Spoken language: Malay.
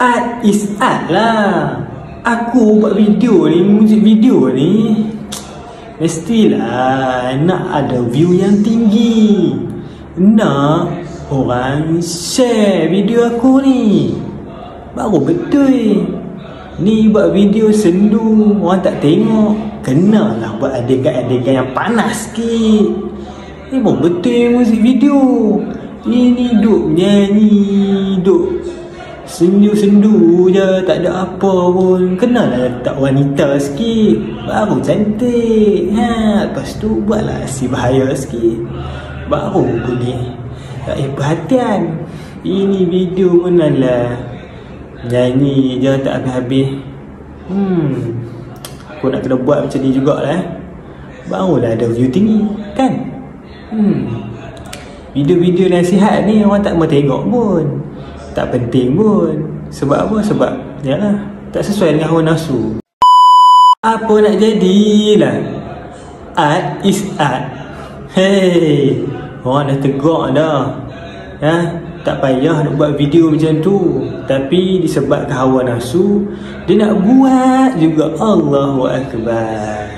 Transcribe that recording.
Art is art lah. Aku buat video ni, music video ni, mestilah nak ada view yang tinggi. Nak orang share video aku ni, baru betul. Ni buat video sendu, orang tak tengok. Kenalah buat adegan-adegan yang panas sikit. Ni pun betul music video. Ini duk nyanyi, duk sendu-sendu je, tak ada apa pun. Kenalah letak wanita sikit, baru cantik. Lepas tu buatlah si bahaya sikit, baru boleh perhatian. Ini video menalah nyanyi je tak habis-habis. Aku nak kena buat macam ni jugalah, barulah ada view tinggi kan. Video-video nasihat ni orang tak mau tengok pun, tak penting pun. Sebab apa? Sebab yalah, tak sesuai dengan hawa nafsu. Apa nak jadilah, art is art. Hey, orang dah tegak dah, tak payah nak buat video macam tu. Tapi disebabkan hawa nafsu, dia nak buat juga. Allahu Akbar.